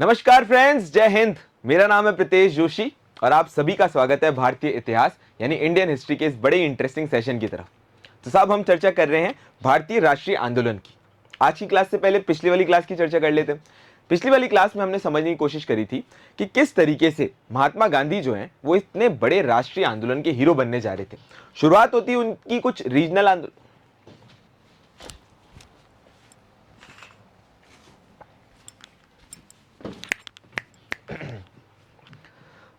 नमस्कार फ्रेंड्स, जय हिंद। मेरा नाम है प्रीतेश जोशी और आप सभी का स्वागत है भारतीय इतिहास यानी इंडियन हिस्ट्री के इस बड़े इंटरेस्टिंग सेशन की तरफ। तो साहब, हम चर्चा कर रहे हैं भारतीय राष्ट्रीय आंदोलन की। आज की क्लास से पहले पिछली वाली क्लास की चर्चा कर लेते हैं। पिछली वाली क्लास में हमने समझने की कोशिश करी थी कि किस तरीके से महात्मा गांधी जो हैं वो इतने बड़े राष्ट्रीय आंदोलन के हीरो बनने जा रहे थे। शुरुआत होती उनकी कुछ रीजनल आंदोलन।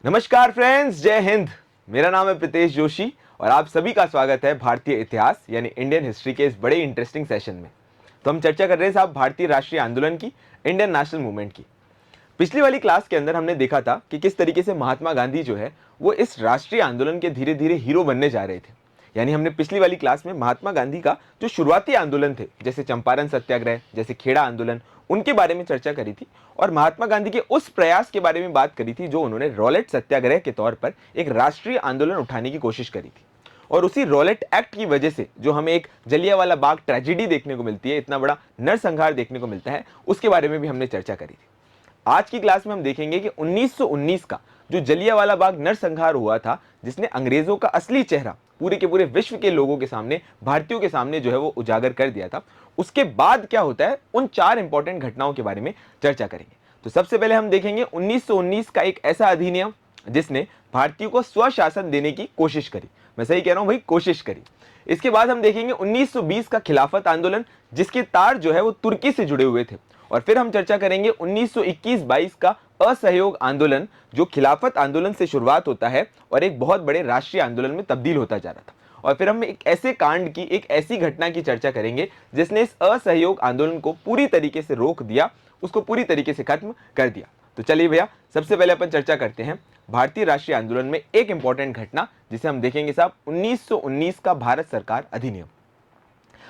नमस्कार फ्रेंड्स, जय हिंद। मेरा नाम है प्रीतेश जोशी और आप सभी का स्वागत है भारतीय इतिहास यानी इंडियन हिस्ट्री के इस बड़े इंटरेस्टिंग सेशन में। तो हम चर्चा कर रहे हैं साहब भारतीय राष्ट्रीय आंदोलन की, इंडियन नेशनल मूवमेंट की। पिछली वाली क्लास के अंदर हमने देखा था कि किस तरीके से महात्मा गांधी जो है वो इस राष्ट्रीय आंदोलन के धीरे धीरे हीरो बनने जा रहे थे। यानी हमने पिछली वाली क्लास में महात्मा गांधी का जो शुरुआती आंदोलन थे, जैसे चंपारण सत्याग्रह, जैसे खेड़ा आंदोलन, उनके बारे में चर्चा करी थी और महात्मा गांधी के उस प्रयास के बारे में बात करी थी जो उन्होंने रॉलेट सत्याग्रह के तौर पर एक राष्ट्रीय आंदोलन उठाने की कोशिश करी थी। और उसी रॉलेट एक्ट की वजह से जो हमें एक जलियांवाला बाग ट्रेजेडी देखने को मिलती है, इतना बड़ा नरसंहार देखने को मिलता है, उसके बारे में भी हमने चर्चा करी थी। आज की क्लास में हम देखेंगे कि 1919 का जो जलियांवाला बाग नरसंहार हुआ था, जिसने अंग्रेजों का असली चेहरा पूरे के पूरे विश्व के लोगों के सामने, भारतीयों के सामने जो है वो उजागर कर दिया था, उसके बाद क्या होता है, उन चार इंपॉर्टेंट घटनाओं के बारे में चर्चा करेंगे। तो सबसे पहले हम देखेंगे 1919 का एक ऐसा अधिनियम जिसने भारतीयों को स्वशासन देने की कोशिश करी। मैं सही कह रहा हूं भाई, कोशिश करी। इसके बाद हम देखेंगे 1920 का खिलाफत आंदोलन, जिसके तार जो है वो तुर्की से जुड़े हुए थे। और फिर हम चर्चा करेंगे 1921-22 का असहयोग आंदोलन, जो खिलाफत आंदोलन से शुरुआत होता है और एक बहुत बड़े राष्ट्रीय आंदोलन में तब्दील होता जा रहा था। और फिर हम एक ऐसे कांड की, एक ऐसी घटना की चर्चा करेंगे जिसने इस असहयोग आंदोलन को पूरी तरीके से रोक दिया, उसको पूरी तरीके से खत्म कर दिया। तो चलिए भैया, सबसे पहले अपन चर्चा करते हैं भारतीय राष्ट्रीय आंदोलन में एक इंपॉर्टेंट घटना, जिसे हम देखेंगे साहब 1919 का भारत सरकार अधिनियम।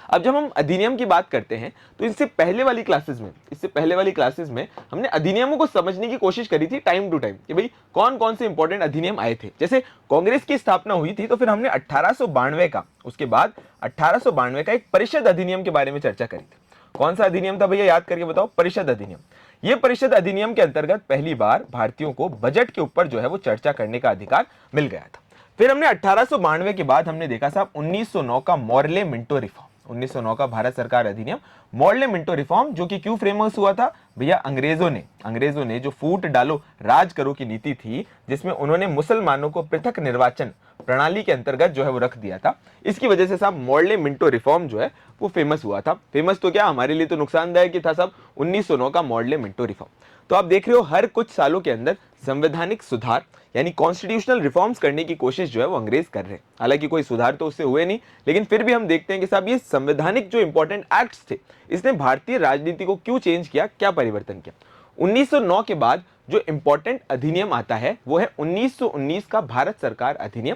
अब जब हम अधिनियम की बात करते हैं तो इससे पहले वाली क्लासेस में हमने अधिनियमों को समझने की कोशिश करी थी टाइम टू टाइम कि भाई कौन कौन से इंपॉर्टेंट अधिनियम आए थे। जैसे कांग्रेस की स्थापना हुई थी तो फिर हमने 1892 का, उसके बाद 1892 का एक परिषद अधिनियम के बारे में चर्चा करी थी। कौन सा अधिनियम था भैया, याद करके बताओ? परिषद अधिनियम। यह परिषद अधिनियम के अंतर्गत पहली बार भारतीयों को बजट के ऊपर जो है वो चर्चा करने का अधिकार मिल गया था। फिर हमने 1892 के बाद हमने देखा साहब 1909 का मॉर्ले मिंटो रिफॉर्म, 1909 का भारत सरकार अधिनियम, मॉर्ले मिंटो रिफॉर्म, जो कि क्यों फेमस हुआ था भैया? अंग्रेजों ने जो फूट डालो राज करो की नीति थी, जिसमें उन्होंने मुसलमानों को पृथक निर्वाचन प्रणाली के अंतर्गत जो है वो रख दिया था। इसकी वजह से साहब मॉर्ले मिंटो रिफॉर्म जो है वो फेमस हुआ था। फेमस तो क्या, हमारे लिए तो नुकसानदायक ही था साहब 1909 का मॉर्ले मिंटो रिफॉर्म। तो आप देख रहे हो हर कुछ सालों के अंदर संवैधानिक सुधार यानी कॉन्स्टिट्यूशनल रिफॉर्म्स करने की कोशिश जो है वो अंग्रेज कर रहे हैं। हालांकि कोई सुधार तो उससे हुए नहीं, लेकिन फिर भी हम देखते हैं कि साहब ये संवैधानिक जो इंपॉर्टेंट एक्ट्स थे, इसने भारतीय राजनीति को क्यों चेंज किया, क्या परिवर्तन किया। 1909 के बाद जो इंपॉर्टेंट अधिनियम आता है वो है 1919 का भारत सरकार अधिनियम।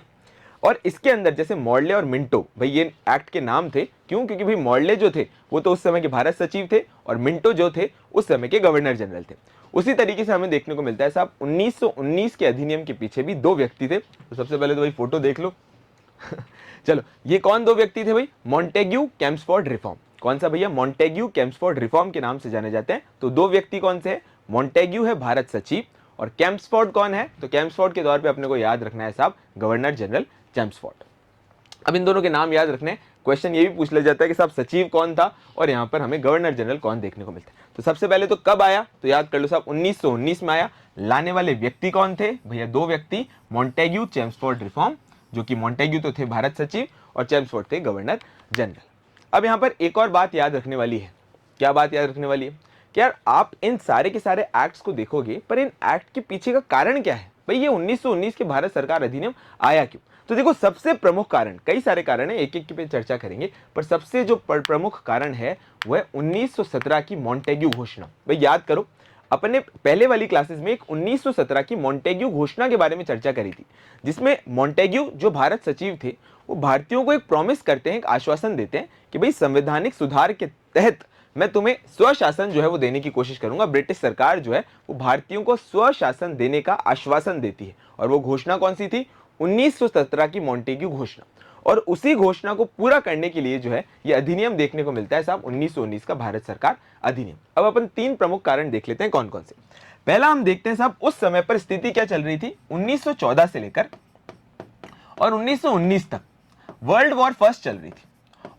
और इसके अंदर जैसे मॉर्ले और मिंटो, भाई ये एक्ट के नाम थे, क्यों? क्योंकि भाई मॉर्ले जो थे वो तो उस समय के भारत सचिव थे और मिंटो जो थे उस समय के गवर्नर जनरल थे। उसी तरीके से हमें देखने को मिलता है साहब 1919 के अधिनियम के पीछे भी दो व्यक्ति थे। तो सबसे पहले तो भाई फोटो देख लो चलो, ये कौन दो व्यक्ति थे भाई? Montagu Chelmsford reform. कौन सा भैया? मॉन्टेग्यू कैम्सफोर्ड रिफॉर्म के नाम से जाने जाते हैं। तो दो व्यक्ति कौन से हैं? मॉन्टेग्यू है भारत सचिव और कैम्सफोर्ड कौन है? तो कैम्सफोर्ड के तौर पे अपने को याद रखना है साहब गवर्नर जनरल चैम्सफोर्ड। अब इन दोनों के नाम याद रखने, क्वेश्चन ये भी पूछ लिया जाता है कि साहब सचिव कौन था और यहाँ पर हमें गवर्नर जनरल कौन देखने को मिलता है। तो सबसे पहले तो कब आया, तो याद कर लो साहब 1919 में आया। लाने वाले व्यक्ति कौन थे भैया? दो व्यक्ति, मॉन्टेग्यू चैम्सफोर्ड रिफॉर्म, जो कि मॉन्टेग्यू तो थे भारत सचिव और चैम्सफोर्ड थे गवर्नर जनरल। अब यहाँ पर एक और बात याद रखने वाली है। क्या बात याद रखने वाली है? कि यार आप इन सारे के सारे एक्ट्स को देखोगे, पर इन एक्ट के पीछे का कारण क्या है भाई? ये 1919 के भारत सरकार अधिनियम आया क्यों? तो देखो, सबसे प्रमुख कारण, कई सारे कारण है, एक एक पे चर्चा करेंगे, पर सबसे जो प्रमुख कारण है वो है 1917 की मॉन्टेग्यू घोषणा। भाई याद करो, अपने पहले वाली क्लासेस में एक 1917 की मॉन्टेग्यू घोषणा के बारे में चर्चा करी थी, जिसमें मॉन्टेग्यू जो भारत सचिव थे वो भारतीयों को एक प्रॉमिस करते हैं, एक आश्वासन देते हैं कि भाई संवैधानिक सुधार के तहत मैं तुम्हें स्वशासन जो है वो देने की कोशिश करूंगा। ब्रिटिश सरकार जो है वो भारतीयों को स्वशासन देने का आश्वासन देती है। और वो घोषणा कौन सी थी? 1917 की मॉन्टेग्यू घोषणा। और उसी घोषणा को पूरा करने के लिए जो है ये अधिनियम देखने को मिलता है साहब 1919 का भारत सरकार अधिनियम। अब अपन तीन प्रमुख कारण देख लेते हैं कौन कौन से। पहला हम देखते हैं साहब उस समय पर स्थिति क्या चल रही थी। 1914 से लेकर और 1919 तक वर्ल्ड वॉर फर्स्ट चल रही थी,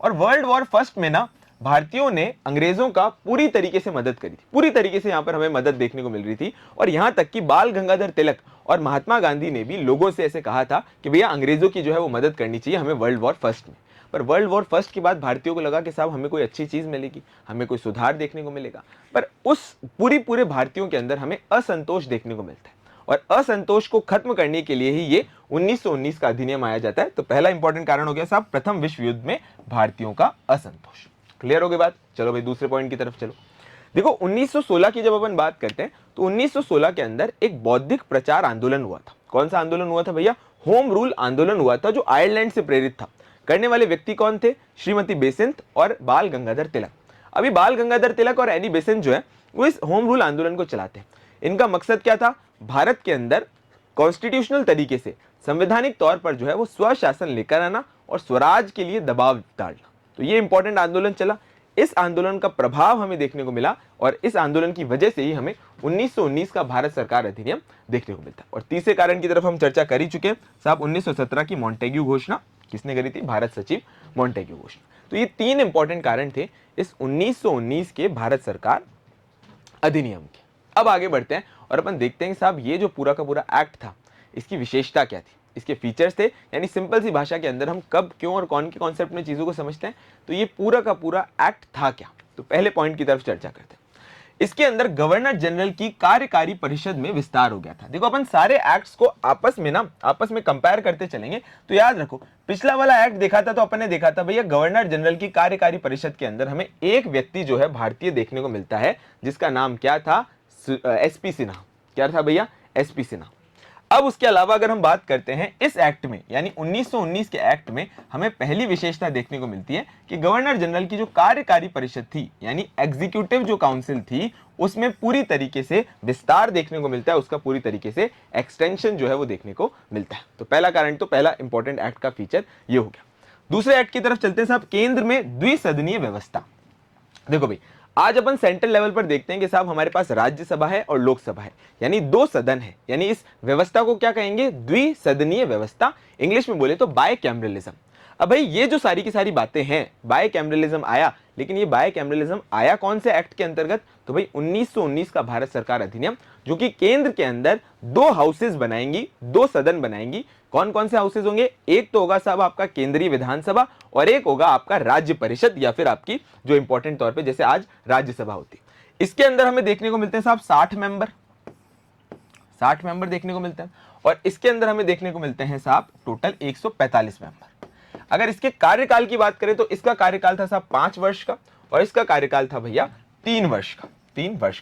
और वर्ल्ड वॉर फर्स्ट में ना भारतीयों ने अंग्रेजों का पूरी तरीके से मदद करी थी, पूरी तरीके से यहां पर हमें मदद देखने को मिल रही थी। और यहां तक कि बाल गंगाधर तिलक और महात्मा गांधी ने भी लोगों से ऐसे कहा था कि भैया अंग्रेजों की जो है वो मदद करनी चाहिए हमें वर्ल्ड वॉर फर्स्ट में। पर वर्ल्ड वॉर फर्स्ट के बाद भारतीयों को लगा कि साहब हमें कोई अच्छी चीज मिलेगी, हमें कोई सुधार देखने को मिलेगा, पर उस पूरे भारतीयों के अंदर हमें असंतोष देखने को मिलता है, और असंतोष को खत्म करने के लिए ही ये 1919 का अधिनियम आया जाता है। तो पहला इंपॉर्टेंट कारण हो गया साहब प्रथम विश्व युद्ध में भारतीयों का असंतोष। क्लियर हो गई बात। चलो भाई दूसरे पॉइंट की तरफ चलो। देखो 1916 की जब अपन बात करते हैं तो 1916 के अंदर एक बौद्धिक प्रचार आंदोलन हुआ था। कौन सा आंदोलन हुआ था भैया? होम रूल आंदोलन हुआ था, जो आयरलैंड से प्रेरित था। करने वाले व्यक्ति कौन थे? श्रीमती बेसेंट और बाल गंगाधर तिलक। अभी बाल गंगाधर तिलक और एनी बेसेंट जो है वो इस होम रूल आंदोलन को चलाते हैं। इनका मकसद क्या था? भारत के अंदर कॉन्स्टिट्यूशनल तरीके से संवैधानिक तौर पर जो है वो स्वशासन लेकर आना और स्वराज के लिए दबाव डालना। तो ये इंपॉर्टेंट आंदोलन चला। इस आंदोलन का प्रभाव हमें देखने को मिला, और इस आंदोलन की वजह से ही हमें 1919 का भारत सरकार अधिनियम देखने को मिलता है। और तीसरे कारण की तरफ हम चर्चा कर ही चुके हैं साहब, 1917 की मॉन्टेग्यू घोषणा किसने करी थी? भारत सचिव मॉन्टेग्यू घोषणा। तो ये तीन इंपॉर्टेंट कारण थे इस 1919 के भारत सरकार अधिनियम के। अब आगे बढ़ते हैं और अपन देखते हैं साहब ये जो पूरा का पूरा एक्ट था इसकी विशेषता क्या थी, इसके फीचर्स थे, यानी सिंपल सी भाषा के अंदर हम कब, क्यों और कौन के कॉन्सेप्ट में चीजों को समझते हैं। तो ये पूरा का पूरा एक्ट था क्या? तो पहले पॉइंट की तरफ चर्चा करते हैं। इसके अंदर गवर्नर जनरल की कार्यकारी परिषद में विस्तार हो गया था। देखो अपन सारे एक्ट्स को आपस में कंपेयर करते चलेंगे तो याद रखो, पिछला वाला एक्ट देखा था तो अपन ने देखा था भैया गवर्नर जनरल की कार्यकारी परिषद के अंदर हमें एक व्यक्ति जो है भारतीय देखने को मिलता है, जिसका नाम क्या था? एसपी सिन्हा। क्या था भैया? एसपी सिन्हा। अब उसके अलावा अगर हम बात करते हैं इस एक्ट में, यानी 1919 के एक्ट में हमें पहली विशेषता देखने को मिलती है कि गवर्नर जनरल की जो कार्यकारी परिषद थी, यानी एग्जीक्यूटिव जो काउंसिल थी, उसमें पूरी तरीके से विस्तार देखने को मिलता है, उसका पूरी तरीके से एक्सटेंशन जो है वो देखने को मिलता है। तो पहला कारण, तो पहला इंपॉर्टेंट एक्ट का फीचर ये हो गया। दूसरे एक्ट की तरफ चलते हैं साहब, केंद्र में द्विसदनीय व्यवस्था। देखो भाई आज अपन सेंट्रल लेवल पर देखते हैं कि साहब हमारे पास राज्यसभा है और लोकसभा है, यानी दो सदन है, यानी इस व्यवस्था को क्या कहेंगे? द्विसदनीय व्यवस्था। इंग्लिश में बोले तो बायकैमरलिज्म। अब भाई ये जो सारी की सारी बातें हैं, बायकैमरलिज्म आया, लेकिन ये बायकैमरलिज्म आया कौन से एक्ट के अंतर्गत? तो भाई 1919 का भारत सरकार अधिनियम, जो कि केंद्र के अंदर दो हाउसेज बनाएंगी, दो सदन बनाएंगी। कौन कौन से हाउसेज होंगे? एक तो होगा साहब आपका केंद्रीय विधानसभा, और एक होगा आपका राज्य परिषद, या फिर आपकी जो इंपॉर्टेंट तौर पे जैसे आज राज्यसभा होती। इसके अंदर हमें देखने को मिलते हैं साहब 60 मेंबर देखने को मिलते हैं, और इसके अंदर हमें देखने को मिलते हैं साहब टोटल 145 मेंबर। अगर इसके कार्यकाल की बात करें तो इसका कार्यकाल था साहब 5 वर्ष का, और इसका कार्यकाल था भैया 3 वर्ष का।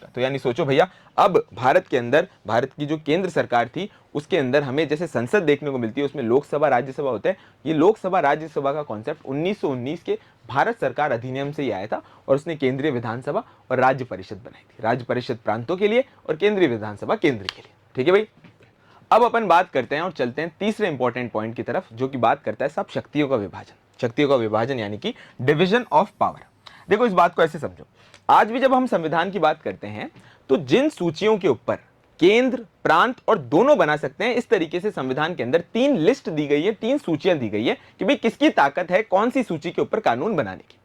तो यानी सोचो भैया, अब भारत के अंदर, भारत की जो केंद्र सरकार थी उसके अंदर हमें जैसे संसद देखने को मिलती है, उसमें लोकसभा राज्यसभा होते हैं। ये लोकसभा राज्यसभा का कॉन्सेप्ट 1919 के भारत सरकार अधिनियम से ही आया था, और उसने केंद्रीय विधानसभा और राज्य परिषद बनाई थी। राज्य परिषद प्रांतों के लिए और केंद्रीय विधानसभा केंद्र के लिए। ठीक है भाई। अब अपन बात करते हैं और चलते हैं तीसरे इंपॉर्टेंट पॉइंट की तरफ, जो कि बात करता है सब शक्तियों का विभाजन। शक्तियों का विभाजन यानी कि डिवीजन ऑफ पावर। देखो इस बात को ऐसे समझो, आज भी जब हम संविधान की बात करते हैं तो जिन सूचियों के ऊपर केंद्र, प्रांत और दोनों बना सकते हैं, इस तरीके से संविधान के अंदर 3 लिस्ट दी गई है, 3 सूचियां दी गई है कि भाई किसकी ताकत है कौन सी सूची के ऊपर कानून बनाने की।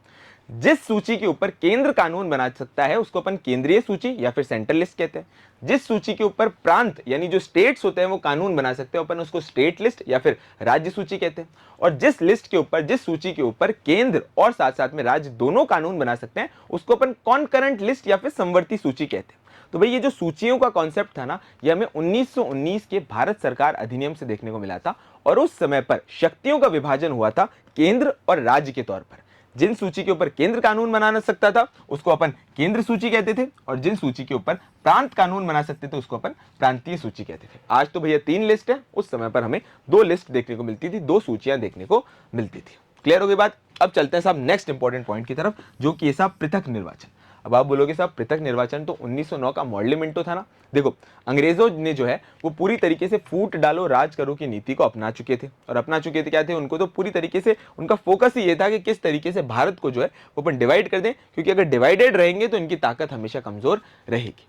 जिस सूची के ऊपर केंद्र कानून बना सकता है उसको अपन केंद्रीय सूची या फिर सेंट्रल लिस्ट कहते हैं। जिस सूची के ऊपर प्रांत यानी जो स्टेट्स होते हैं वो कानून बना सकते हैं, अपन उसको स्टेट लिस्ट या फिर राज्य सूची कहते हैं। और जिस लिस्ट के ऊपर, जिस सूची के ऊपर केंद्र और साथ साथ में राज्य दोनों कानून बना सकते हैं उसको अपन कॉन्करेंट लिस्ट या फिर समवर्ती सूची कहते हैं। तो भाई ये जो सूचियों का कॉन्सेप्ट था ना, ये हमें 1919 के भारत सरकार अधिनियम से देखने को मिला था, और उस समय पर शक्तियों का विभाजन हुआ था केंद्र और राज्य के तौर पर। जिन सूची के ऊपर केंद्र कानून बना सकता था उसको अपन केंद्र सूची कहते थे, और जिन सूची के ऊपर प्रांत कानून बना सकते थे उसको अपन प्रांतीय सूची कहते थे। आज तो भैया 3 लिस्ट है, उस समय पर हमें 2 लिस्ट देखने को मिलती थी, 2 सूचियां देखने को मिलती थी। क्लियर हो गई बात। अब चलते हैं साहब नेक्स्ट इंपॉर्टेंट पॉइंट की तरफ, जो कि साहब पृथक निर्वाचन। अब आप बोलोगे साहब पृथक निर्वाचन तो 1909 का मॉडलिमेंटो था ना। देखो अंग्रेजों ने जो है वो पूरी तरीके से फूट डालो राज करो की नीति को अपना चुके थे, और अपना चुके थे क्या थे, उनको तो पूरी तरीके से उनका फोकस ही ये था कि किस तरीके से भारत को जो है वो अपन डिवाइड कर दें, क्योंकि अगर डिवाइडेड रहेंगे तो इनकी ताकत हमेशा कमजोर रहेगी।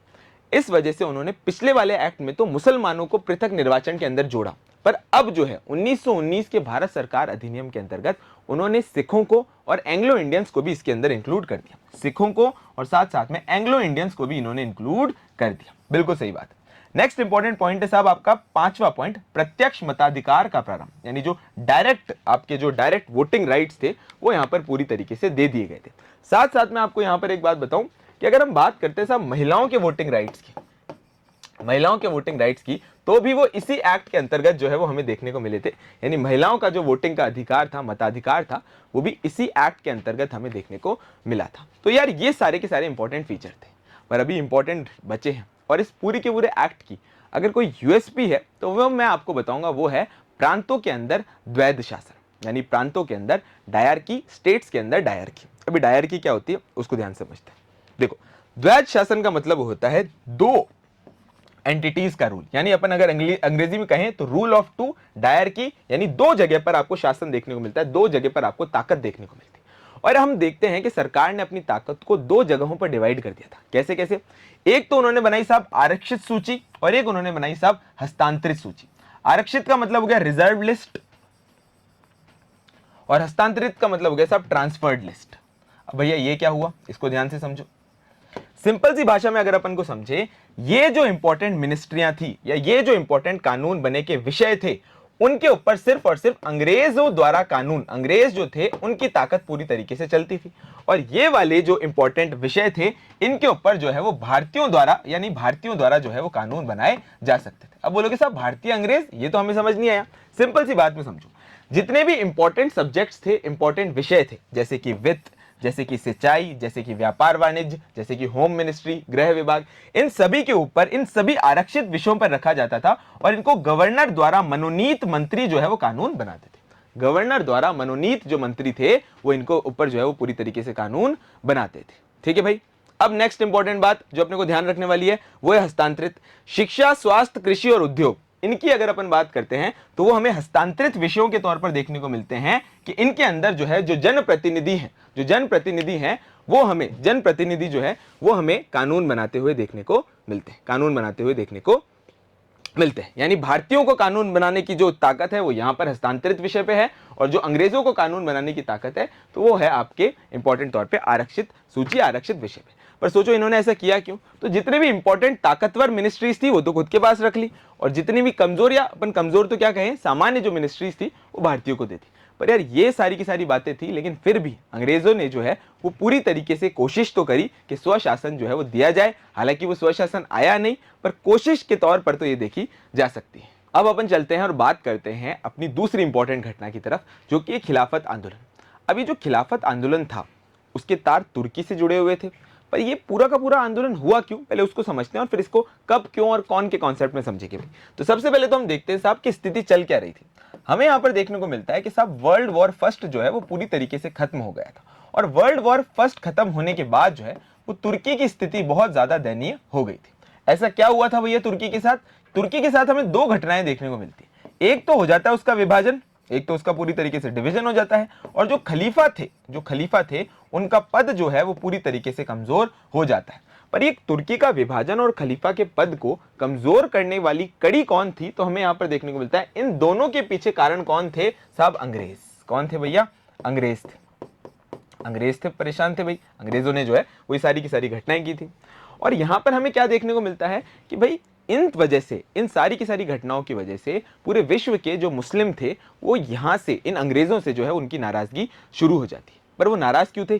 इस वजह से उन्होंने पिछले वाले एक्ट में तो मुसलमानों को पृथक निर्वाचन के अंदर जोड़ा, पर अब जो है 1919 के भारत सरकार अधिनियम के अंतर्गत उन्होंने सिखों को और एंग्लो इंडियंस को भी इसके अंदर इंक्लूड कर दिया। सिखों को और साथ साथ में एंग्लो इंडियंस को भी इन्होंने इंक्लूड कर दिया। बिल्कुल सही बात है। नेक्स्ट इंपॉर्टेंट पॉइंट है साहब आपका 5वां पॉइंट, प्रत्यक्ष मताधिकार का प्रारंभ, यानी जो डायरेक्ट वोटिंग राइट्स थे वो यहां पर पूरी तरीके से दे दिए गए थे। साथ साथ में आपको यहां पर एक बात बताऊं कि अगर हम बात करते हैं साहब महिलाओं के वोटिंग राइट्स की, तो भी वो इसी एक्ट के अंतर्गत जो है वो हमें देखने को मिले थे। यानी महिलाओं का जो वोटिंग का अधिकार था, मताधिकार था, वो भी इसी एक्ट के अंतर्गत हमें देखने को मिला था। तो यार ये सारे के सारे इंपॉर्टेंट फीचर थे, पर अभी इंपॉर्टेंट बचे हैं। और इस पूरी के पूरे एक्ट की अगर कोई यूएसपी है तो वो मैं आपको बताऊंगा, वो है प्रांतों के अंदर द्वैध शासन, यानी प्रांतों के अंदर डायरकी, स्टेट्स के अंदर डायरकी। अभी डायरकी क्या होती है उसको ध्यान से समझते हैं। देखो, द्वैध शासन का मतलब होता है दो एंटिटीज का रूल, यानी अपन अगर अंग्रेजी में कहें तो रूल ऑफ टू डायरकी, यानी दो जगह पर आपको शासन देखने को मिलता है, दो जगह पर आपको ताकत देखने को मिलती है। और हम देखते हैं कि सरकार ने अपनी ताकत को दो जगहों पर डिवाइड कर दिया था। कैसे कैसे? एक तो उन्होंने बनाई साहब आरक्षित सूची, और एक उन्होंने बनाई साहब हस्तांतरित सूची। आरक्षित का मतलब हो गया रिजर्व लिस्ट, और हस्तांतरित का मतलब हो गया साहब ट्रांसफर्ड लिस्ट। अब भैया ये क्या हुआ, इसको ध्यान से समझो। सिंपल सी भाषा में अगर अपन को समझे, ये जो इंपॉर्टेंट मिनिस्ट्रियां थी या ये जो इंपॉर्टेंट कानून बने के विषय थे, उनके ऊपर सिर्फ और सिर्फ अंग्रेजों द्वारा कानून, अंग्रेज जो थे उनकी ताकत पूरी तरीके से चलती थी। और ये वाले जो इंपॉर्टेंट विषय थे, इनके ऊपर जो है वो भारतीयों द्वारा जो है वो कानून बनाए जा सकते थे। अब बोलोगे साहब भारतीय अंग्रेज, ये तो हमें समझ नहीं आया। सिंपल सी बात में समझो, जितने भी इंपॉर्टेंट सब्जेक्ट्स थे, इंपॉर्टेंट विषय थे, जैसे कि वित्त, जैसे कि सिंचाई, जैसे कि व्यापार वाणिज्य, जैसे कि होम मिनिस्ट्री, गृह विभाग, इन सभी के ऊपर इन सभी आरक्षित विषयों पर रखा जाता था और इनको गवर्नर द्वारा मनोनीत मंत्री जो है वो कानून बनाते थे। गवर्नर द्वारा मनोनीत जो मंत्री थे वो इनको ऊपर जो है वो पूरी तरीके से कानून बनाते थे। ठीक है भाई। अब नेक्स्ट इंपॉर्टेंट बात जो अपने को ध्यान रखने वाली है वो है हस्तांतरित। शिक्षा, स्वास्थ्य, कृषि और उद्योग, इनकी अगर अपन बात करते हैं तो वो हमें हस्तांतरित विषयों के तौर पर देखने को मिलते हैं कि इनके अंदर जो है जो जनप्रतिनिधि हैं वो हमें कानून बनाते हुए देखने को मिलते हैं। यानी भारतीयों को कानून बनाने की जो ताकत है वो यहां पर हस्तांतरित विषय पे है, और जो अंग्रेजों को कानून बनाने की ताकत है तो वो है आपके इंपॉर्टेंट तौर पे आरक्षित सूची, आरक्षित विषय पे। पर सोचो इन्होंने ऐसा किया क्यों? तो जितने भी इंपॉर्टेंट ताकतवर मिनिस्ट्रीज थी वो तो खुद के पास रख ली, और जितनी भी कमजोर, या अपन कमजोर तो क्या कहें, सामान्य जो मिनिस्ट्रीज थी वो भारतीयों को देती। पर यार ये सारी की सारी बातें थी, लेकिन फिर भी अंग्रेजों ने जो है वो पूरी तरीके से कोशिश तो करी कि स्वशासन जो है वो दिया जाए। हालांकि वो स्वशासन आया नहीं, पर कोशिश के तौर पर तो ये देखी जा सकती है। अब अपन चलते हैं और बात करते हैं अपनी दूसरी इंपॉर्टेंट घटना की तरफ, जो कि खिलाफत आंदोलन। अभी जो खिलाफत आंदोलन था उसके तार तुर्की से जुड़े हुए थे, पर ये पूरा का पूरा आंदोलन हुआ क्यों, पहले उसको समझते हैं और फिर इसको कब, क्यों और कौन के कॉन्सेप्ट में समझेंगे। तो सबसे पहले तो हम देखते हैं साहब कि स्थिति चल क्या रही थी। हमें यहाँ पर देखने को मिलता है कि साहब वर्ल्ड वॉर फर्स्ट जो है वो पूरी तरीके से खत्म हो गया था, और वर्ल्ड वॉर फर्स्ट खत्म होने के बाद जो है वो तुर्की की स्थिति बहुत ज्यादा दयनीय हो गई थी। ऐसा क्या हुआ था भैया तुर्की के साथ? तुर्की के साथ हमें दो घटनाएं देखने को मिलती है। एक तो हो जाता है उसका विभाजन, एक तो उसका पूरी तरीके से डिवीजन हो जाता है, और जो खलीफा थे उनका पद जो है वो पूरी तरीके से कमजोर हो जाता है। पर ये तुर्की का विभाजन और खलीफा के पद को कमजोर करने वाली कड़ी कौन थी? तो हमें यहां पर देखने को मिलता है इन दोनों के पीछे कारण कौन थे साहब? अंग्रेज। कौन थे भैया? अंग्रेज थे, परेशान थे भाई। अंग्रेजों ने जो है वो सारी की सारी घटनाएं की थी। और यहां पर हमें क्या देखने को मिलता है कि भाई इन सारी की सारी घटनाओं की वजह से पूरे विश्व के जो मुस्लिम थे वो यहां से इन अंग्रेजों से जो है उनकी नाराजगी शुरू हो जाती है। पर वो नाराज क्यों थे?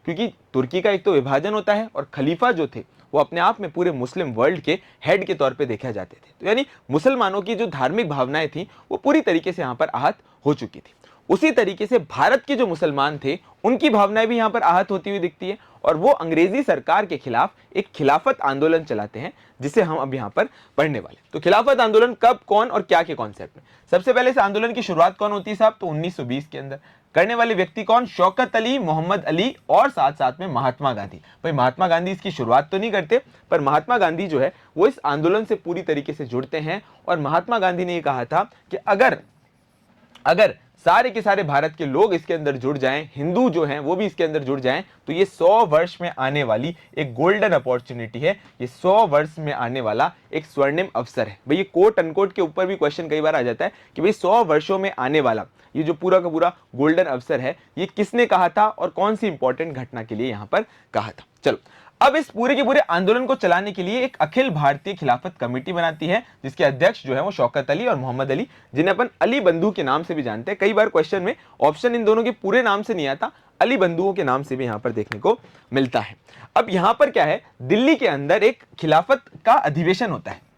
क्योंकि तुर्की का एक तो विभाजन होता है, और खलीफा जो थे वो अपने आप में पूरे मुस्लिम वर्ल्ड के हेड के तौर पे देखे जाते थे। तो यानी मुसलमानों की जो धार्मिक भावनाएं थी वो पूरी तरीके से यहाँ पर आहत हो चुकी थी। उसी तरीके से भारत के जो मुसलमान थे उनकी भावनाएं भी यहाँ पर आहत होती हुई दिखती है, और वो अंग्रेजी सरकार के खिलाफ एक खिलाफत आंदोलन चलाते हैं, जिसे हम अब यहाँ पर पढ़ने वाले। तो खिलाफत आंदोलन कब, कौन और क्या के कॉन्सेप्ट में? सबसे पहले इस आंदोलन की शुरुआत कौन होती है साहब? तो 1920 के अंदर। करने वाले व्यक्ति कौन? शौकत अली, मोहम्मद अली और साथ साथ में महात्मा गांधी। भाई महात्मा गांधी इसकी शुरुआत तो नहीं करते, पर महात्मा गांधी जो है वो इस आंदोलन से पूरी तरीके से जुड़ते हैं। और महात्मा गांधी ने ये कहा था कि अगर अगर सारे के सारे भारत के लोग इसके अंदर जुड़ जाएं, हिंदू जो हैं वो भी इसके अंदर जुड़ जाएं, तो ये 100 वर्ष में आने वाली एक गोल्डन अपॉर्चुनिटी है। ये 100 वर्ष में आने वाला एक स्वर्णिम अवसर है। भाई ये कोट अनकोट के ऊपर भी क्वेश्चन कई बार आ जाता है कि भाई 100 वर्षों में आने वाला ये जो पूरा का पूरा गोल्डन अवसर है, ये किसने कहा था और कौन सी इंपॉर्टेंट घटना के लिए यहां पर कहा था। चलो, अब इस पूरे के पूरे आंदोलन को चलाने के लिए एक अखिल भारतीय खिलाफत कमेटी बनाती है, जिसके अध्यक्ष जो है वो शौकत अली और मोहम्मद अली, जिन्हें अपन अली बंधु के नाम से भी जानते हैं। कई बार क्वेश्चन में ऑप्शन इन दोनों के पूरे नाम से नहीं आता, अली बंधुओं के नाम से भी यहां पर देखने को मिलता है। अब यहां पर क्या है, दिल्ली के अंदर एक खिलाफत का अधिवेशन होता है।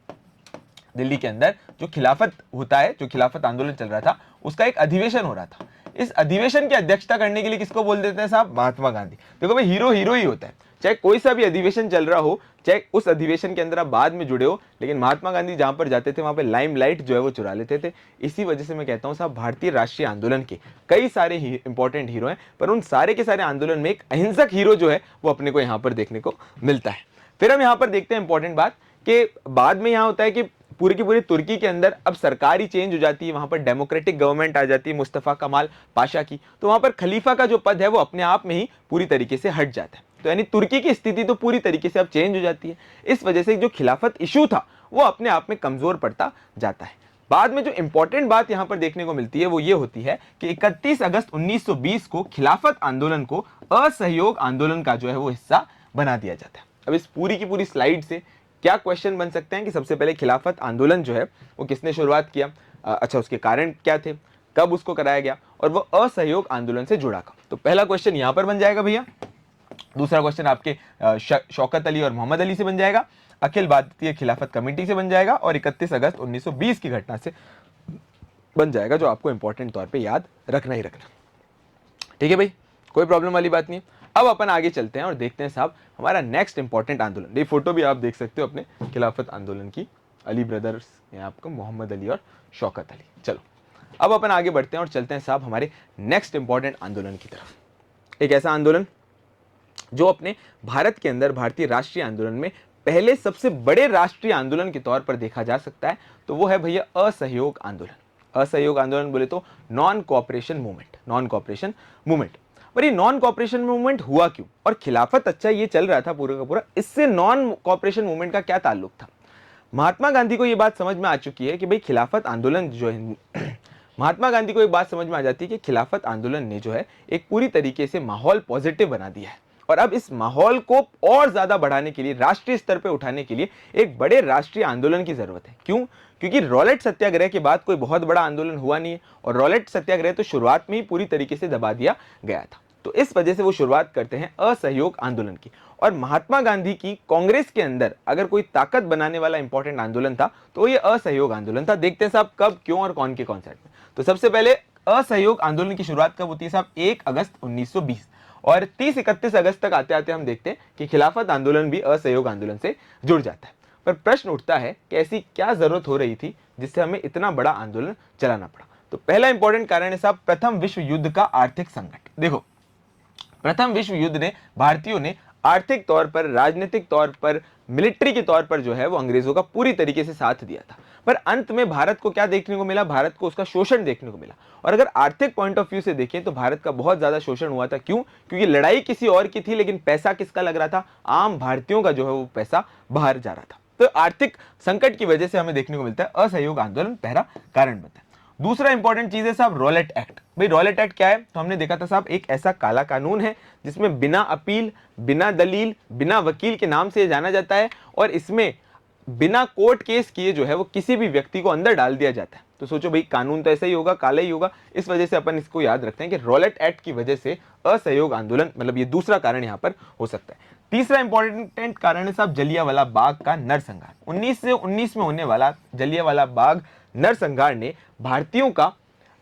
दिल्ली के अंदर जो खिलाफत होता है, जो खिलाफत आंदोलन चल रहा था, उसका एक अधिवेशन हो रहा था। इस अधिवेशन की अध्यक्षता करने के लिए किसको बोल देते हैं साहब? महात्मा गांधी। देखो भाई, हीरो हीरो ही होता है, चाहे कोई सा भी अधिवेशन चल रहा हो, चाहे उस अधिवेशन के अंदर आप बाद में जुड़े हो, लेकिन महात्मा गांधी जहां पर जाते थे वहां पे लाइमलाइट जो है वो चुरा लेते थे। इसी वजह से मैं कहता हूं साहब, भारतीय राष्ट्रीय आंदोलन के कई सारे इंपॉर्टेंट हीरो हैं, पर उन सारे के सारे आंदोलन में एक अहिंसक हीरो जो है वो अपने को यहाँ पर देखने को मिलता है। फिर हम यहाँ पर देखते हैं इंपॉर्टेंट बात कि बाद में यहाँ होता है कि पूरी की पूरी तुर्की के अंदर अब सरकार ही चेंज हो जाती है, वहां पर डेमोक्रेटिक गवर्नमेंट आ जाती है मुस्तफा कमाल पाशा की, तो वहां पर खलीफा का जो पद है वो अपने आप में ही पूरी तरीके से हट जाता है। तो यानी तुर्की की स्थिति तो पूरी तरीके से अब चेंज हो जाती है। इस वजह से जो खिलाफत इशू था वो अपने आप में कमजोर पड़ता जाता है। बाद में जो इंपॉर्टेंट बात यहां पर देखने को मिलती है वो ये होती है कि 31 अगस्त 1920 को खिलाफत आंदोलन को असहयोग आंदोलन का जो है वो हिस्सा बना दिया जाता है। अब इस पूरी की पूरी स्लाइड से क्या क्वेश्चन बन सकते हैं कि सबसे पहले खिलाफत आंदोलन जो है वो किसने शुरुआत किया, अच्छा उसके कारण क्या थे, कब उसको कराया गया, और वो असहयोग आंदोलन से जुड़ा कब। तो पहला क्वेश्चन यहां पर बन जाएगा भैया। दूसरा क्वेश्चन आपके शौकत अली और मोहम्मद अली से बन जाएगा, अखिल भारतीय खिलाफत कमेटी से बन जाएगा, और 31 अगस्त 1920 की घटना से बन जाएगा, जो आपको इंपॉर्टेंट तौर पर याद रखना ही रखना। ठीक है भाई, कोई प्रॉब्लम वाली बात नहीं है। अब अपन आगे चलते हैं और देखते हैं साहब हमारा नेक्स्ट इंपॉर्टेंट आंदोलन। ये फोटो भी आप देख सकते हो अपने खिलाफत आंदोलन की, अली ब्रदर्स हैं आपको, मोहम्मद अली और शौकत अली। चलो, अब अपन आगे बढ़ते हैं और चलते हैं साहब हमारे नेक्स्ट इंपॉर्टेंट आंदोलन की तरफ। एक ऐसा आंदोलन जो अपने भारत के अंदर भारतीय राष्ट्रीय आंदोलन में पहले सबसे बड़े राष्ट्रीय आंदोलन के तौर पर देखा जा सकता है, तो वो है भैया असहयोग आंदोलन। असहयोग आंदोलन बोले तो non cooperation movement, non cooperation movement. पर ये नॉन कोऑपरेशन मूवमेंट हुआ क्यों, और खिलाफत अच्छा ये चल रहा था पूरा का पूरा, इससे नॉन कोऑपरेशन मूवमेंट का क्या ताल्लुक था? महात्मा गांधी को ये बात समझ में आ चुकी है कि भाई खिलाफत आंदोलन जो है महात्मा गांधी को एक बात समझ में आ जाती है कि खिलाफत आंदोलन ने जो है एक पूरी तरीके से माहौल पॉजिटिव बना दिया है, और अब इस माहौल को और ज्यादा बढ़ाने के लिए, राष्ट्रीय स्तर पर उठाने के लिए एक बड़े राष्ट्रीय आंदोलन की जरूरत है। क्यों? क्योंकि रॉलेट सत्याग्रह के बाद कोई बहुत बड़ा आंदोलन हुआ नहीं है, और रॉलेट सत्याग्रह तो शुरुआत में ही पूरी तरीके से दबा दिया गया था। तो इस वजह से वो शुरुआत करते हैं असहयोग आंदोलन की। और महात्मा गांधी की कांग्रेस के अंदर अगर कोई ताकत बनाने वाला इंपॉर्टेंट आंदोलन था तो ये असहयोग आंदोलन था। देखते हैं साहब कब, क्यों और कौन के कॉन्सेप्ट में। तो सबसे पहले असहयोग आंदोलन की शुरुआत कब होती है साहब? 1 अगस्त 1920, और 30-31 अगस्त तक आते आते हम देखते हैं कि खिलाफत आंदोलन भी असहयोग आंदोलन से जुड़ जाता है। पर प्रश्न उठता है कि ऐसी क्या जरूरत हो रही थी जिससे हमें इतना बड़ा आंदोलन चलाना पड़ा? तो पहला इंपॉर्टेंट कारण है साहब प्रथम विश्व युद्ध का आर्थिक संकट। देखो, प्रथम विश्व युद्ध ने भारतीयों ने आर्थिक तौर पर, राजनीतिक तौर पर, मिलिट्री के तौर पर जो है वो अंग्रेजों का पूरी तरीके से साथ दिया था, पर अंत में भारत को क्या देखने को मिला? भारत को उसका शोषण देखने को मिला। और अगर आर्थिक पॉइंट ऑफ व्यू से देखें तो भारत का बहुत ज्यादा शोषण हुआ था। क्यों? क्योंकि लड़ाई किसी और की थी, लेकिन पैसा किसका लग रहा था? आम भारतीयों का जो है वो पैसा बाहर जा रहा था। तो आर्थिक संकट की वजह से हमें देखने को मिलता है असहयोग आंदोलन पहला कारण बनता है। दूसरा इंपॉर्टेंट चीज है साहब रॉलेट एक्ट। भाई रॉलेट एक्ट क्या है? तो हमने देखा था साहब एक ऐसा काला कानून है जिसमें बिना अपील, बिना दलील, बिना वकील के नाम से जाना जाता है, और इसमें बिना कोर्ट केस किए जो है वो किसी भी व्यक्ति को अंदर डाल दिया जाता है। तो सोचो भाई, कानून तो ऐसा ही होगा, काला ही होगा। इस वजह से अपन इसको याद रखते हैं कि रॉलेट एक्ट की वजह से असहयोग आंदोलन, मतलब ये दूसरा कारण यहाँ पर हो सकता है। तीसरा इंपॉर्टेंट कारण है साहब जलियांवाला बाग का नरसंहार। 1919 में होने वाला जलियांवाला बाग नरसंहार ने भारतीयों का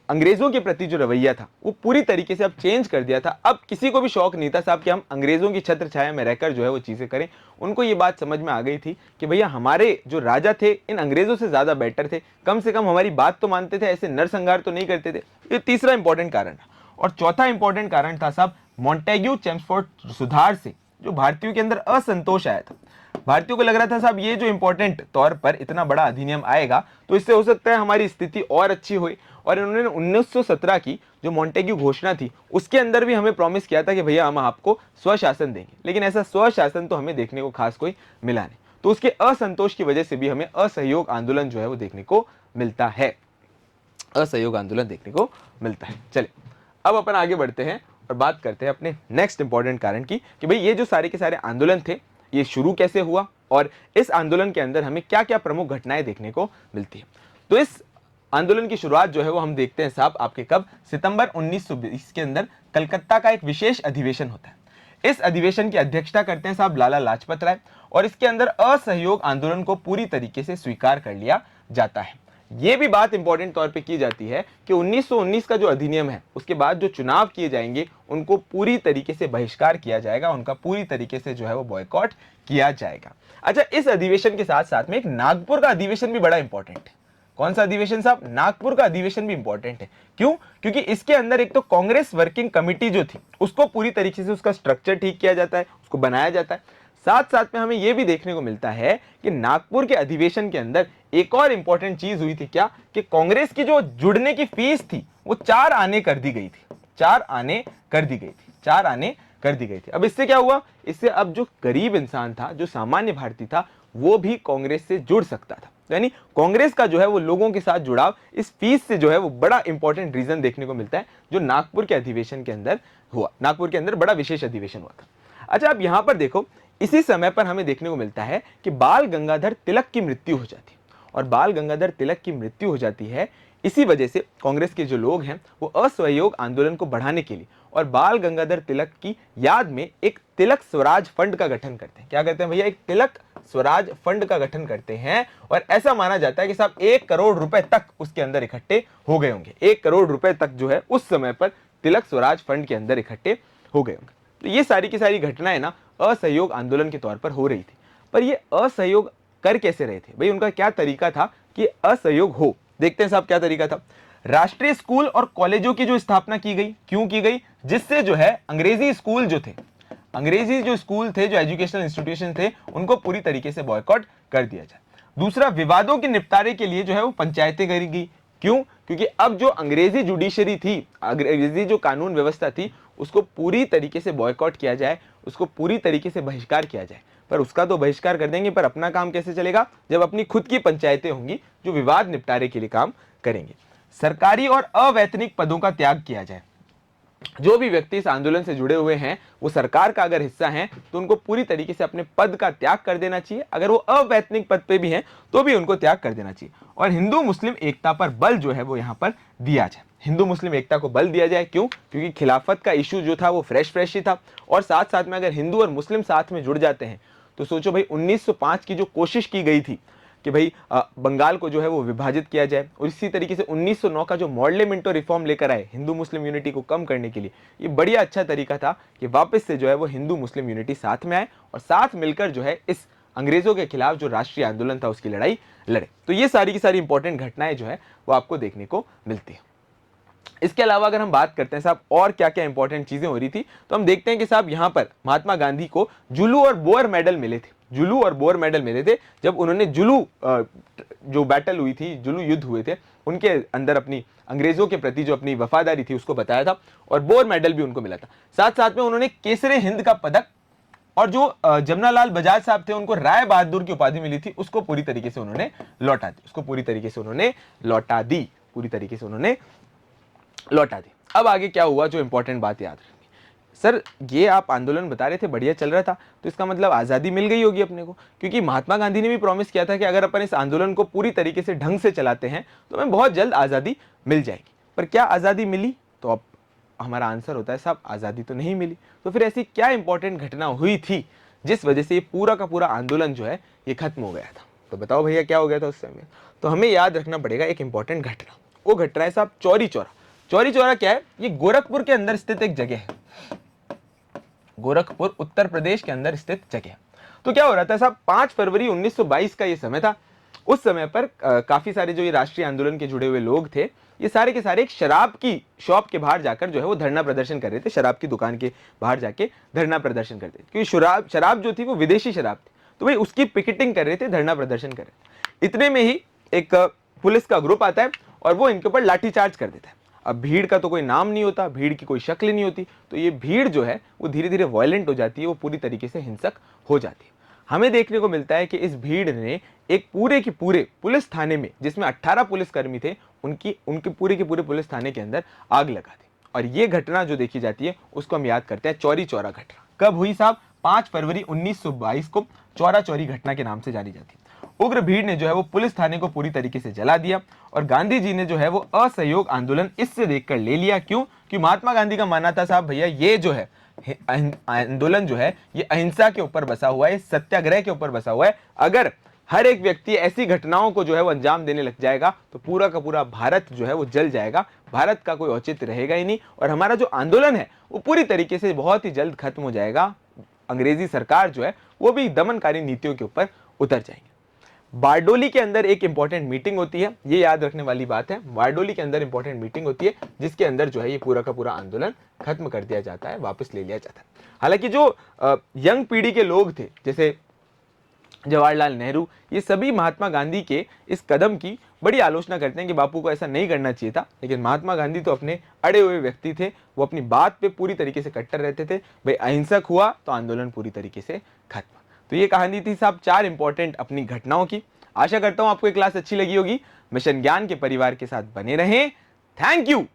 अंग्रेजों के प्रति जो रवैया था वो पूरी तरीके से अब चेंज कर दिया था। अब किसी को भी शौक नहीं था साहब कि हम अंग्रेजों की छत्र छाया में रहकर जो है वो चीजें करें। उनको ये बात समझ में आ गई थी कि भैया हमारे जो राजा थे इन अंग्रेजों से ज्यादा बेटर थे, कम से कम हमारी बात तो मानते थे, ऐसे नरसंहार तो नहीं करते थे। ये तीसरा इंपॉर्टेंट कारण था। और चौथा इंपॉर्टेंट कारण था साहब मॉन्टेग्यू चेम्सफोर्ड सुधार से जो भारतीयों के अंदर असंतोष आया था। भारतीयों को लग रहा था साहब ये जो इंपॉर्टेंट तौर पर इतना बड़ा अधिनियम आएगा तो इससे हो सकता है हमारी स्थिति और अच्छी हुई, और इन्होंने 1917 की जो मॉन्टेग्यू घोषणा थी उसके अंदर भी हमें प्रॉमिस किया था कि भैया हम आपको स्वशासन देंगे, लेकिन ऐसा स्वशासन तो हमें देखने को खास कोई मिला नहीं। तो उसके असंतोष की वजह से भी हमें असहयोग आंदोलन जो है वो देखने को मिलता है, असहयोग आंदोलन देखने को मिलता है। चलिए अब अपन आगे बढ़ते हैं और बात करते हैं अपने नेक्स्ट इंपॉर्टेंट कारण की कि भाई ये जो सारे के सारे आंदोलन थे ये शुरू कैसे हुआ और इस आंदोलन के अंदर हमें क्या क्या प्रमुख घटनाएं देखने को मिलती है। तो इस आंदोलन की शुरुआत जो है वो हम देखते हैं साहब आपके कब, सितंबर 1920 के अंदर कलकत्ता का एक विशेष अधिवेशन होता है। इस अधिवेशन की अध्यक्षता करते हैं साहब लाला लाजपत राय और इसके अंदर असहयोग आंदोलन को पूरी तरीके से स्वीकार कर लिया जाता है। यह भी बात इंपॉर्टेंट तौर पे की जाती है कि 1919 का जो अधिनियम है उसके बाद जो चुनाव किए जाएंगे उनको पूरी तरीके से बहिष्कार किया जाएगा, उनका पूरी तरीके से जो है वो बॉयकॉट किया जाएगा। अच्छा, इस अधिवेशन के साथ साथ में एक नागपुर का अधिवेशन भी बड़ा इंपॉर्टेंट है। कौन सा अधिवेशन साहब? नागपुर का अधिवेशन भी इंपॉर्टेंट है। क्यों? क्योंकि इसके अंदर एक तो कांग्रेस वर्किंग कमेटी जो थी उसको पूरी तरीके से उसका स्ट्रक्चर ठीक किया जाता है, उसको बनाया जाता है। साथ साथ में हमें यह भी देखने को मिलता है कि नागपुर के अधिवेशन के अंदर एक और इंपॉर्टेंट चीज हुई थी, क्या कि कांग्रेस की जो जुड़ने की फीस थी वो 4 आने कर दी गई थी, 4 आने कर दी गई थी, 4 आने कर दी गई थी। अब इससे क्या हुआ? इससे अब जो गरीब इंसान था, जो सामान्य भारतीय था, वो भी कांग्रेस से जुड़ सकता था। यानी कांग्रेस का जो है वो लोगों के साथ जुड़ाव इस फीस से जो है वो बड़ा इंपॉर्टेंट रीजन देखने को मिलता है जो नागपुर के अधिवेशन के अंदर हुआ। नागपुर के अंदर बड़ा विशेष अधिवेशन हुआ था। अच्छा, अब यहां पर देखो, इसी समय पर हमें देखने को मिलता है कि बाल गंगाधर तिलक की मृत्यु हो जाती है और बाल गंगाधर तिलक की मृत्यु हो जाती है। इसी वजह से कांग्रेस के जो लोग हैं वो असहयोग आंदोलन को बढ़ाने के लिए और बाल गंगाधर तिलक की याद में एक तिलक स्वराज फंड का गठन करते हैं। क्या करते हैं भैया? एक तिलक स्वराज फंड का गठन करते हैं और ऐसा माना जाता है कि साहब 1 करोड़ रुपए तक उसके अंदर इकट्ठे हो गए होंगे। 1 करोड़ रुपए तक जो है उस समय पर तिलक स्वराज फंड के अंदर इकट्ठे हो गए होंगे। तो ये सारी की सारी घटनाएं ना असहयोग आंदोलन के तौर पर हो रही थी। पर ये असहयोग कर कैसे रहे थे भाई? उनका क्या तरीका था कि असहयोग हो? देखते हैं साहब क्या तरीका था। राष्ट्रीय स्कूल और कॉलेजों की जो स्थापना की गई, क्यों की गई? जिससे जो है अंग्रेजी स्कूल जो थे, अंग्रेजी जो स्कूल थे, जो एजुकेशनल इंस्टीट्यूशन थे, उनको पूरी तरीके से बॉयकॉट कर दिया जाए। दूसरा, विवादों के निपटारे के लिए जो है वो पंचायतें करी गई। क्यों? क्योंकि अब जो अंग्रेजी जुडिशरी थी, अंग्रेजी जो कानून व्यवस्था थी, उसको पूरी तरीके से बॉयकॉट किया जाए, उसको पूरी तरीके से बहिष्कार किया जाए। पर उसका तो बहिष्कार कर देंगे, पर अपना काम कैसे चलेगा जब अपनी खुद की पंचायतें होंगी जो विवाद निपटारे के लिए काम करेंगे। सरकारी और अवैतनिक पदों का त्याग किया जाए। जो भी व्यक्ति इस आंदोलन से जुड़े हुए हैं वो सरकार का अगर हिस्सा हैं तो उनको पूरी तरीके से अपने पद का त्याग कर देना चाहिए। अगर वो अवैतनिक पद पे भी हैं तो भी उनको त्याग कर देना चाहिए। और हिंदू मुस्लिम एकता पर बल जो है वो यहाँ पर दिया जाए। हिंदू मुस्लिम एकता को बल दिया जाए। क्यों? क्योंकि खिलाफत का इशू जो था वो फ्रेश ही था और साथ साथ में अगर हिंदू और मुस्लिम साथ में जुड़ जाते हैं तो सोचो भाई 1905 की जो कोशिश की गई थी कि भाई बंगाल को जो है वो विभाजित किया जाए, और इसी तरीके से 1909 का जो मॉडलेमेंटो रिफॉर्म लेकर आए हिंदू मुस्लिम यूनिटी को कम करने के लिए, ये बढ़िया अच्छा तरीका था कि वापस से जो है वो हिंदू मुस्लिम यूनिटी साथ में आए और साथ मिलकर जो है इस अंग्रेजों के खिलाफ जो राष्ट्रीय आंदोलन था उसकी लड़ाई लड़े। तो ये सारी की सारी इंपॉर्टेंट घटनाएं जो है वो आपको देखने को मिलती है। इसके अलावा अगर हम बात करते हैं साहब और क्या क्या इंपॉर्टेंट चीजें हो रही थी, तो हम देखते हैं कि साहब यहाँ पर महात्मा गांधी को जुलू और बोअर मेडल मिले थे। जुलू और बोअर मेडल मिले थे जब उन्होंने जुलू जो बैटल हुई थी, जुलू युद्ध हुए थे, उनके अंदर अपनी अंग्रेजों के प्रति जो अपनी वफादारी थी उसको बताया था, और बोअर मेडल भी उनको मिला था। साथ साथ में उन्होंने केसरे हिंद का पदक और जो जमनालाल बजाज साहब थे उनको राय बहादुर की उपाधि मिली थी उसको पूरी तरीके से उन्होंने लौटा दी, उसको पूरी तरीके से उन्होंने लौटा दी, पूरी तरीके से उन्होंने लौटा दी। अब आगे क्या हुआ जो इंपॉर्टेंट बात याद रखनी। सर ये आप आंदोलन बता रहे थे बढ़िया चल रहा था, तो इसका मतलब आज़ादी मिल गई होगी अपने को, क्योंकि महात्मा गांधी ने भी प्रॉमिस किया था कि अगर अपन इस आंदोलन को पूरी तरीके से ढंग से चलाते हैं तो हमें बहुत जल्द आज़ादी मिल जाएगी। पर क्या आज़ादी मिली? तो अब हमारा आंसर होता है साहब आज़ादी तो नहीं मिली। तो फिर ऐसी क्या इंपॉर्टेंट घटना हुई थी जिस वजह से ये पूरा का पूरा आंदोलन जो है ये खत्म हो गया था? तो बताओ भैया क्या हो गया था उस समय? तो हमें याद रखना पड़ेगा एक इंपॉर्टेंट घटना। वो घटना है साहब चौरी चौरा। चौरी चौरा क्या है? ये गोरखपुर के अंदर स्थित एक जगह है, गोरखपुर उत्तर प्रदेश के अंदर स्थित जगह है। तो क्या हो रहा था साहब, 5 फरवरी 1922 का ये समय था। उस समय पर काफी सारे जो ये राष्ट्रीय आंदोलन के जुड़े हुए लोग थे, ये सारे के सारे एक शराब की शॉप के बाहर जाकर जो है वो धरना प्रदर्शन कर रहे थे। शराब की दुकान के बाहर जाके धरना प्रदर्शन करते थे, क्योंकि शराब जो थी वो विदेशी शराब थी, तो भाई उसकी पिकेटिंग कर रहे थे, धरना प्रदर्शन कर रहे थे। इतने में ही एक पुलिस का ग्रुप आता है और वो इनके ऊपर लाठीचार्ज कर देता है। अब भीड़ का तो कोई नाम नहीं होता, भीड़ की कोई शक्ल नहीं होती, तो ये भीड़ जो है वो धीरे धीरे वायलेंट हो जाती है, वो पूरी तरीके से हिंसक हो जाती है। हमें देखने को मिलता है कि इस भीड़ ने एक पूरे के पूरे पुलिस थाने में, जिसमें 18 पुलिसकर्मी थे, उनकी उनके पूरे के पूरे पुलिस थाने के अंदर आग लगा दी। और ये घटना जो देखी जाती है उसको हम याद करते हैं चौरी चौरा घटना। कब हुई साहब? 5 फरवरी 1922 को चौरा चौरी घटना के नाम से जानी जाती है। उग्र भीड़ ने जो है वो पुलिस थाने को पूरी तरीके से जला दिया और गांधी जी ने जो है वो असहयोग आंदोलन इससे देखकर ले लिया। क्यों? कि महात्मा गांधी का मानना था साहब भैया ये जो है आंदोलन जो है ये अहिंसा के ऊपर बसा हुआ है, सत्याग्रह के ऊपर बसा हुआ है। अगर हर एक व्यक्ति ऐसी घटनाओं को जो है वो अंजाम देने लग जाएगा तो पूरा का पूरा भारत जो है वो जल जाएगा, भारत का कोई औचित्य रहेगा ही नहीं और हमारा जो आंदोलन है वो पूरी तरीके से बहुत ही जल्द खत्म हो जाएगा। अंग्रेजी सरकार जो है वो भी दमनकारी नीतियों के ऊपर उतर जाएंगे। बारडोली के अंदर एक इंपॉर्टेंट मीटिंग होती है, ये याद रखने वाली बात है। बारडोली के अंदर इंपॉर्टेंट मीटिंग होती है जिसके अंदर जो है ये पूरा का पूरा आंदोलन खत्म कर दिया जाता है, वापस ले लिया जाता है। हालांकि जो यंग पीढ़ी के लोग थे जैसे जवाहरलाल नेहरू, ये सभी महात्मा गांधी के इस कदम की बड़ी आलोचना करते हैं कि बापू को ऐसा नहीं करना चाहिए था। लेकिन महात्मा गांधी तो अपने अड़े हुए व्यक्ति थे, वो अपनी बात पे पूरी तरीके से कट्टर रहते थे। भाई अहिंसक हुआ तो आंदोलन पूरी तरीके से खत्म। तो ये कहानी थी साहब 4 इंपॉर्टेंट अपनी घटनाओं की। आशा करता हूं आपको ये क्लास अच्छी लगी होगी। मिशन ज्ञान के परिवार के साथ बने रहें। Thank you.